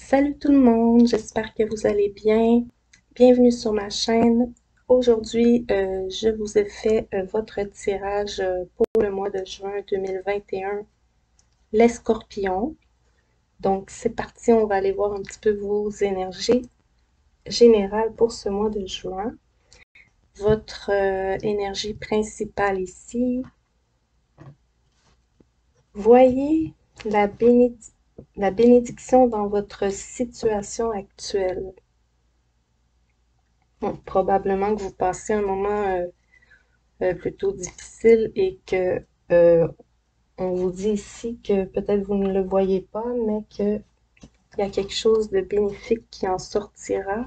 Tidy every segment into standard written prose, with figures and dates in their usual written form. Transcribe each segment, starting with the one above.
Salut tout le monde, j'espère que vous allez bien. Bienvenue sur ma chaîne. Aujourd'hui, je vous ai fait votre tirage pour le mois de juin 2021, les scorpions. Donc, c'est parti, on va aller voir un petit peu vos énergies générales pour ce mois de juin. Votre énergie principale ici. Voyez la bénédiction dans votre situation actuelle. Bon, probablement que vous passez un moment plutôt difficile et que on vous dit ici que peut-être vous ne le voyez pas, mais qu'il y a quelque chose de bénéfique qui en sortira.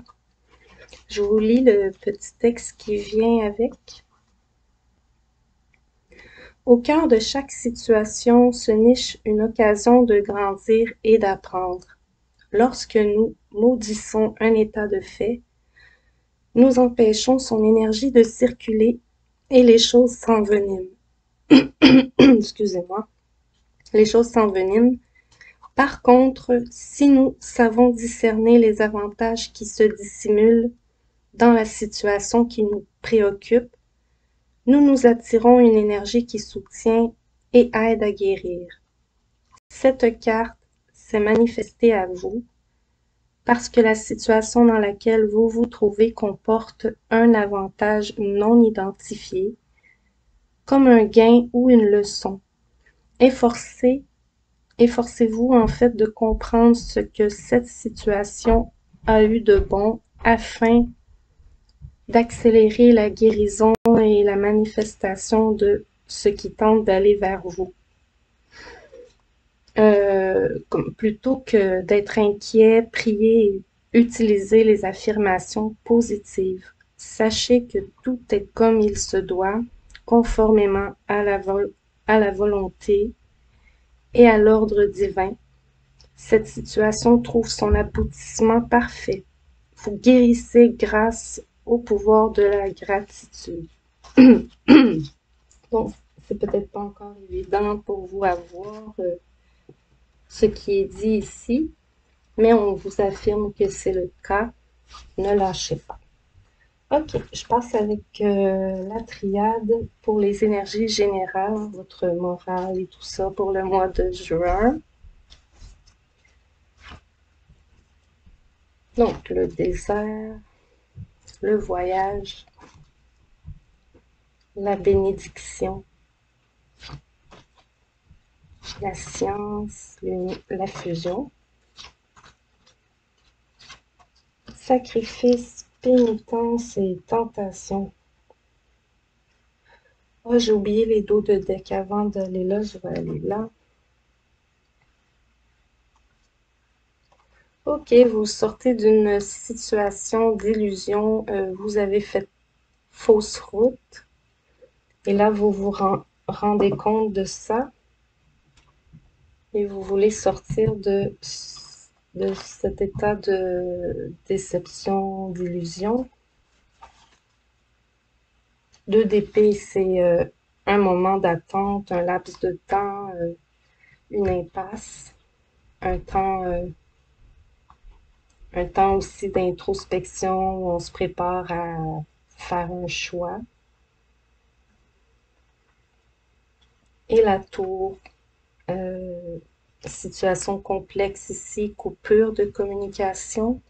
Je vous lis le petit texte qui vient avec. Au cœur de chaque situation se niche une occasion de grandir et d'apprendre. Lorsque nous maudissons un état de fait, nous empêchons son énergie de circuler et les choses s'enveniment. Excusez-moi. Les choses s'enveniment. Par contre, si nous savons discerner les avantages qui se dissimulent dans la situation qui nous préoccupe, nous nous attirons une énergie qui soutient et aide à guérir. Cette carte s'est manifestée à vous parce que la situation dans laquelle vous vous trouvez comporte un avantage non identifié, comme un gain ou une leçon. Efforcez-vous en fait de comprendre ce que cette situation a eu de bon afin d'accélérer la guérison et la manifestation de ce qui tente d'aller vers vous. Plutôt que d'être inquiet, priez et utilisez les affirmations positives. Sachez que tout est comme il se doit, conformément à la volonté et à l'ordre divin. Cette situation trouve son aboutissement parfait. Vous guérissez grâce au pouvoir de la gratitude. Donc, c'est peut-être pas encore évident pour vous à voir ce qui est dit ici, mais on vous affirme que c'est le cas. Ne lâchez pas. Ok, je passe avec la triade pour les énergies générales, votre morale et tout ça pour le mois de juin. Donc, le désert, le voyage, la bénédiction, la science, la fusion, sacrifice, pénitence et tentation. Oh, j'ai oublié les dos de deck avant d'aller là, je vais aller là. Ok, vous sortez d'une situation d'illusion, vous avez fait fausse route et là vous vous rendez compte de ça et vous voulez sortir de cet état de déception, d'illusion. 2 d'épée, c'est un moment d'attente, un laps de temps, une impasse, un temps aussi d'introspection où on se prépare à faire un choix. Et la tour, situation complexe ici, coupure de communication.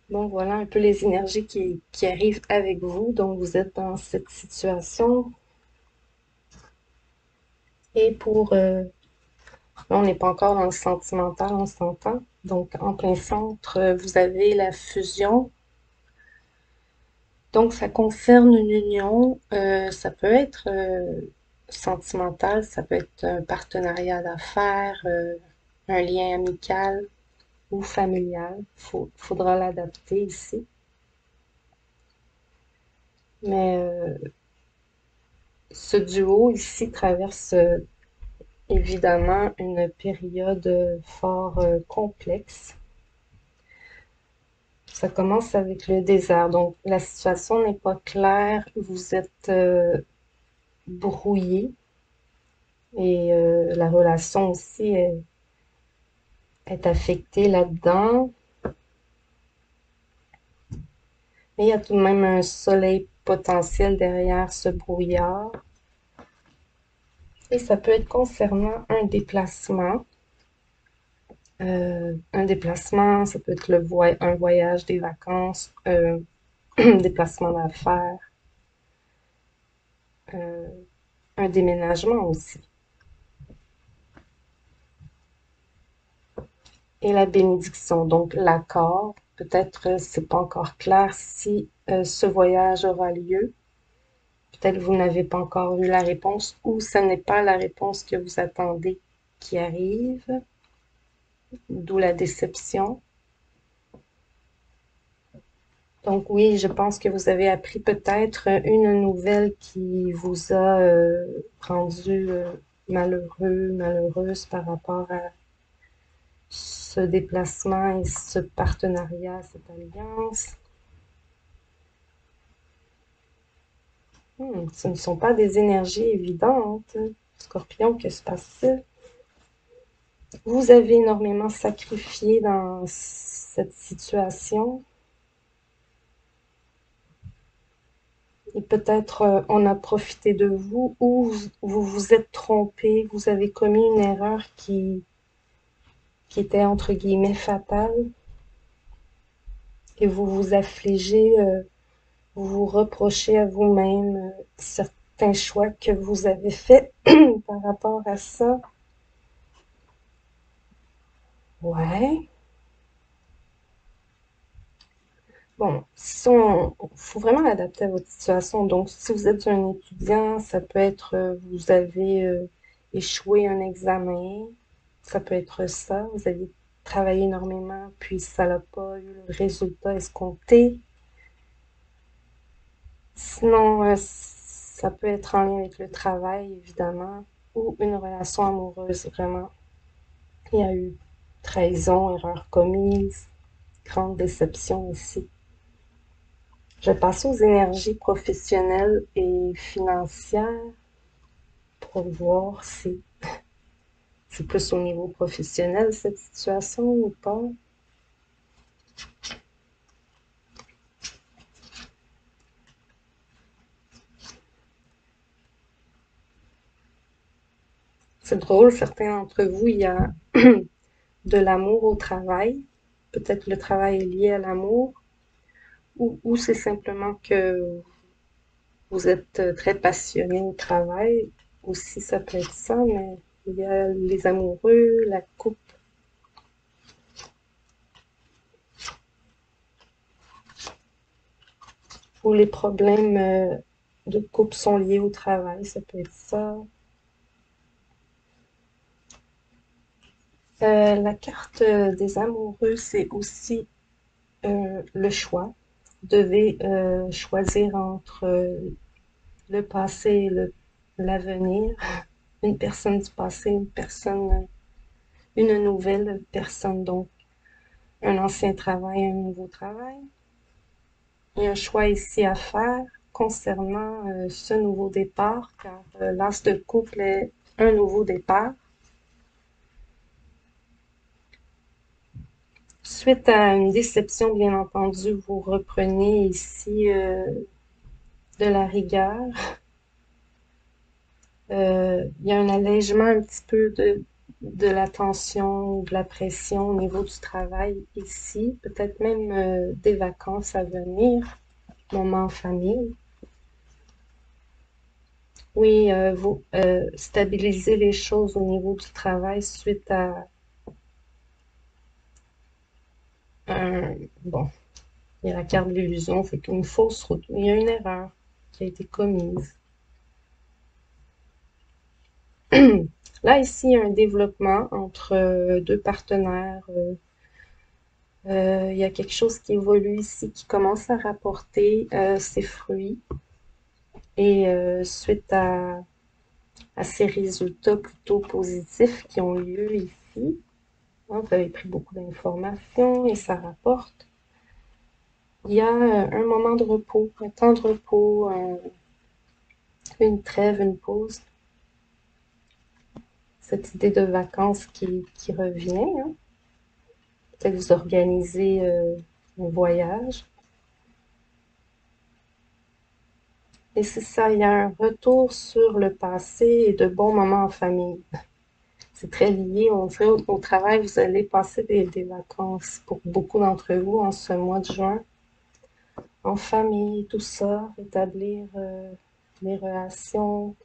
Donc voilà un peu les énergies qui arrivent avec vous. Donc vous êtes dans cette situation. Et pour... là, on n'est pas encore dans le sentimental, on s'entend. Donc en plein centre, vous avez la fusion. Donc ça concerne une union. Ça peut être sentimental, ça peut être un partenariat d'affaires, un lien amical ou familial. Faudra l'adapter ici. Mais ce duo ici traverse évidemment une période fort complexe. Ça commence avec le désert. Donc la situation n'est pas claire, vous êtes brouillé et la relation aussi est affecté là-dedans. Mais il y a tout de même un soleil potentiel derrière ce brouillard. Et ça peut être concernant un déplacement. Un déplacement, ça peut être un voyage, des vacances, un déplacement d'affaires, euh, un déménagement aussi. Et la bénédiction, donc l'accord. Peut-être c'est pas encore clair si ce voyage aura lieu. Peut-être vous n'avez pas encore eu la réponse ou ce n'est pas la réponse que vous attendez qui arrive, d'où la déception. Donc oui, je pense que vous avez appris peut-être une nouvelle qui vous a rendu malheureux, malheureuse par rapport à ce déplacement et ce partenariat, cette alliance. Ce ne sont pas des énergies évidentes. Scorpion, que se passe-t-il? Vous avez énormément sacrifié dans cette situation. Et peut-être on a profité de vous ou vous vous êtes trompé, vous avez commis une erreur qui était entre guillemets fatale et vous vous affligez, vous vous reprochez à vous-même certains choix que vous avez faits par rapport à ça. Ouais. Bon, si faut vraiment l'adapter à votre situation. Donc, si vous êtes un étudiant, ça peut être vous avez échoué un examen, ça peut être ça. Vous avez travaillé énormément, puis ça n'a pas eu le résultat escompté. Sinon, ça peut être en lien avec le travail, évidemment, ou une relation amoureuse, vraiment. Il y a eu trahison, erreur commise, grande déception aussi. Je vais passer aux énergies professionnelles et financières pour voir si c'est plus au niveau professionnel cette situation ou pas. C'est drôle, certains d'entre vous, il y a de l'amour au travail. Peut-être le travail est lié à l'amour ou c'est simplement que vous êtes très passionné au travail. Aussi, ça peut être ça, mais il y a les amoureux, la couple. Ou les problèmes de couple sont liés au travail, ça peut être ça. La carte des amoureux, c'est aussi le choix. Vous devez choisir entre le passé et l'avenir. Une personne du passé, une nouvelle personne, donc un ancien travail, un nouveau travail. Il y a un choix ici à faire concernant ce nouveau départ, car l'as de couple est un nouveau départ. Suite à une déception, bien entendu, vous reprenez ici de la rigueur. Il y a un allègement un petit peu de la tension, de la pression au niveau du travail ici, peut-être même des vacances à venir, moments en famille. Oui, vous stabilisez les choses au niveau du travail suite à un... Bon, il y a la carte de l'illusion, fait qu'une fausse route, il y a une erreur qui a été commise. Là, ici, il y a un développement entre deux partenaires. Il y a quelque chose qui évolue ici, qui commence à rapporter ses fruits. Et suite à ces résultats plutôt positifs qui ont lieu ici, hein, vous avez pris beaucoup d'informations et ça rapporte. Il y a un moment de repos, un temps de repos, une trêve, une pause. Cette idée de vacances qui revient. Hein. Peut-être vous organisez un voyage. Et c'est ça, il y a un retour sur le passé et de bons moments en famille. C'est très lié, on dirait au travail, vous allez passer des vacances pour beaucoup d'entre vous en ce mois de juin, en famille, tout ça, rétablir les relations.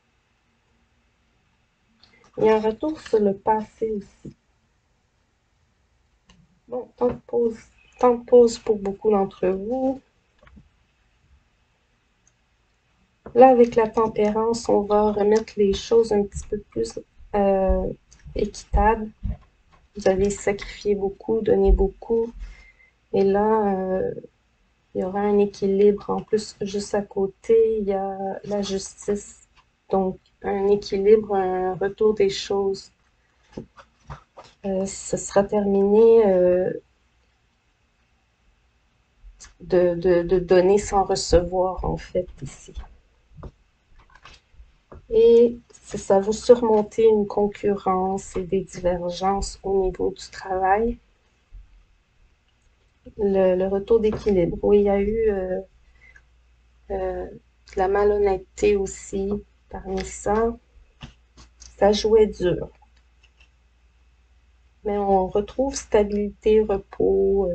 Il y a un retour sur le passé aussi. Bon, temps de pause pour beaucoup d'entre vous. Là, avec la tempérance, on va remettre les choses un petit peu plus euh, équitables. Vous avez sacrifié beaucoup, donné beaucoup. Et là, il y aura un équilibre. En plus, juste à côté, il y a la justice. Donc, un équilibre, un retour des choses. Ce sera terminé de donner sans recevoir, en fait, ici. Et c'est ça, vous surmontez une concurrence et des divergences au niveau du travail. Le retour d'équilibre. Oui, il y a eu de la malhonnêteté aussi parmi ça. Ça jouait dur. Mais on retrouve stabilité, repos,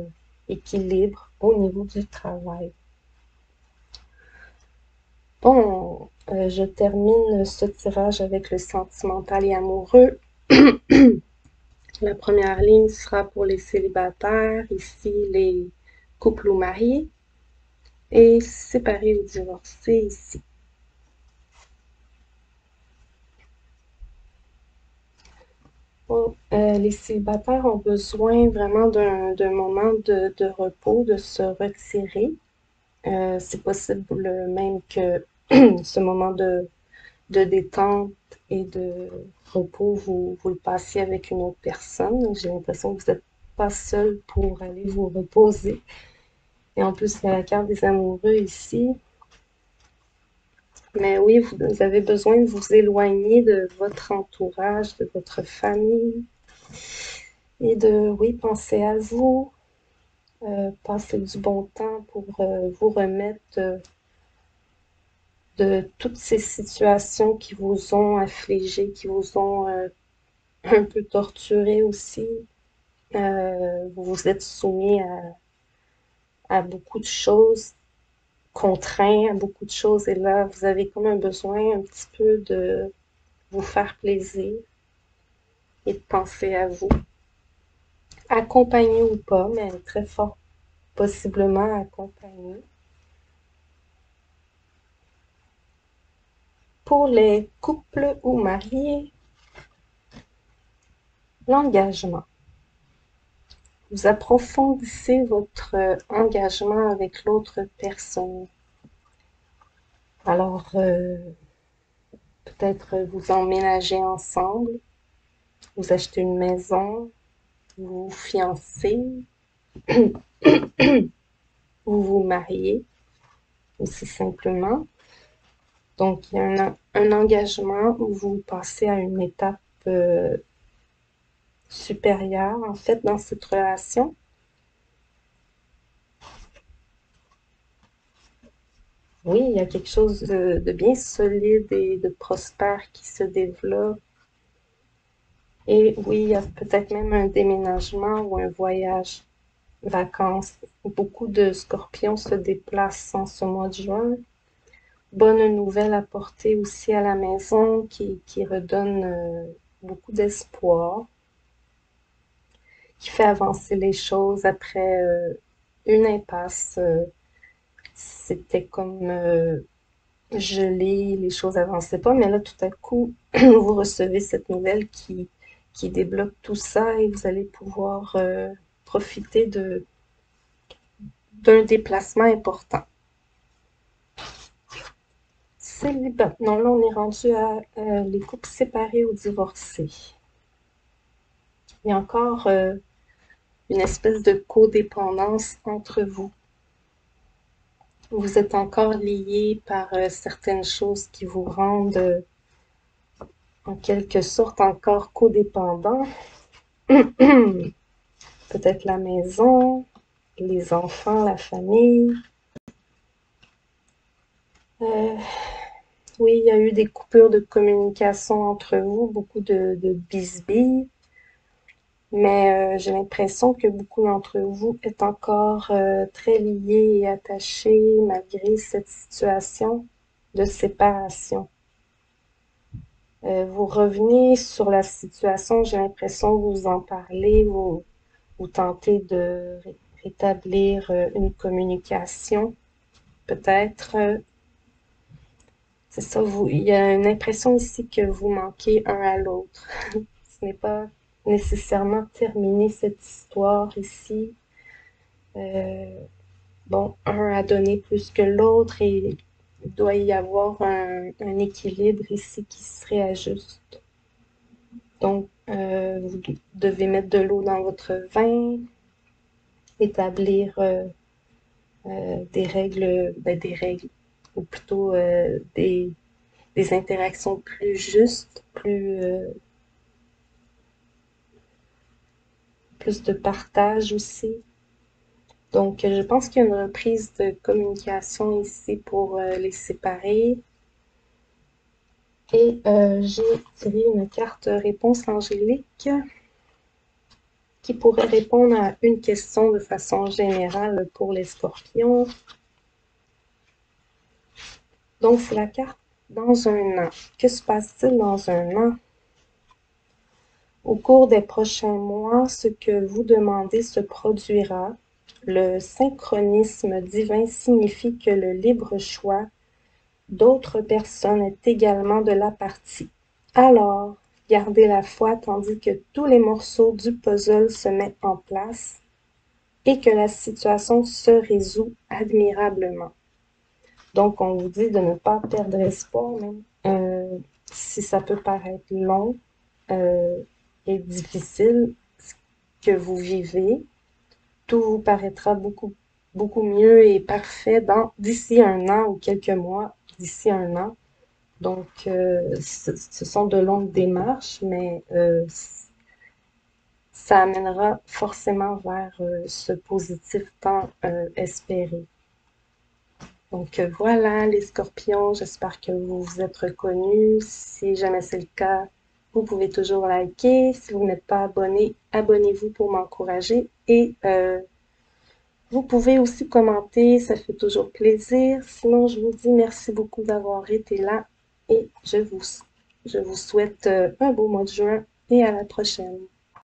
équilibre au niveau du travail. Bon, je termine ce tirage avec le sentimental et amoureux. La première ligne sera pour les célibataires, ici les couples ou mariés, et séparés ou divorcés ici. Bon, les célibataires ont besoin vraiment d'un moment de repos, de se retirer. C'est possible même que ce moment de détente et de repos, vous le passiez avec une autre personne. J'ai l'impression que vous n'êtes pas seul pour aller vous reposer. Et en plus, il y a la carte des amoureux ici. Mais oui, vous avez besoin de vous éloigner de votre entourage, de votre famille et de, oui, penser à vous, passer du bon temps pour vous remettre de toutes ces situations qui vous ont affligé, qui vous ont un peu torturé aussi. Vous vous êtes soumis à beaucoup de choses, contraints à beaucoup de choses, et là, vous avez comme un besoin un petit peu de vous faire plaisir et de penser à vous, accompagné ou pas, mais très fort possiblement accompagné. Pour les couples ou mariés, l'engagement. Vous approfondissez votre engagement avec l'autre personne. Alors, peut-être vous emménagez ensemble, vous achetez une maison, vous vous fiancez, vous vous mariez, aussi simplement. Donc, il y a un engagement où vous passez à une étape supérieure, en fait, dans cette relation. Oui, il y a quelque chose de bien solide et de prospère qui se développe. Et oui, il y a peut-être même un déménagement ou un voyage, vacances. Beaucoup de scorpions se déplacent en ce mois de juin. Bonne nouvelle apportée aussi à la maison qui redonne beaucoup d'espoir, qui fait avancer les choses après une impasse. C'était comme gelé, les choses avançaient pas, mais là tout à coup, vous recevez cette nouvelle qui débloque tout ça et vous allez pouvoir profiter d'un déplacement important. Célibat. Non, là on est rendu à les couples séparés ou divorcés. Il y a encore une espèce de codépendance entre vous. Vous êtes encore liés par certaines choses qui vous rendent en quelque sorte encore codépendants. peut-être la maison, les enfants, la famille. Euh, oui, il y a eu des coupures de communication entre vous, beaucoup de bisbilles, mais j'ai l'impression que beaucoup d'entre vous est encore très liés et attachés malgré cette situation de séparation. Vous revenez sur la situation, j'ai l'impression que vous en parlez, vous tentez de rétablir une communication, peut-être. C'est ça, il y a une impression ici que vous manquez un à l'autre. Ce n'est pas nécessairement terminé cette histoire ici. Euh, bon, un a donné plus que l'autre et il doit y avoir un équilibre ici qui se réajuste. Donc, vous devez mettre de l'eau dans votre vin, établir des règles, ou plutôt des interactions plus justes, plus de partage aussi. Donc, je pense qu'il y a une reprise de communication ici pour les séparer. Et j'ai tiré une carte réponse angélique qui pourrait répondre à une question de façon générale pour les scorpions. Donc, c'est la carte dans un an. Que se passe-t-il dans un an? Au cours des prochains mois, ce que vous demandez se produira. Le synchronisme divin signifie que le libre choix d'autres personnes est également de la partie. Alors, gardez la foi tandis que tous les morceaux du puzzle se mettent en place et que la situation se résout admirablement. Donc, on vous dit de ne pas perdre espoir, même si ça peut paraître long et difficile, ce que vous vivez, tout vous paraîtra beaucoup mieux et parfait d'ici un an ou quelques mois, d'ici un an. Donc, ce sont de longues démarches, mais ça amènera forcément vers ce positif tant espéré. Donc voilà les scorpions, j'espère que vous vous êtes reconnus. Si jamais c'est le cas, vous pouvez toujours liker. Si vous n'êtes pas abonné, abonnez-vous pour m'encourager. Et vous pouvez aussi commenter, ça fait toujours plaisir. Sinon, je vous dis merci beaucoup d'avoir été là et je vous souhaite un beau mois de juin et à la prochaine.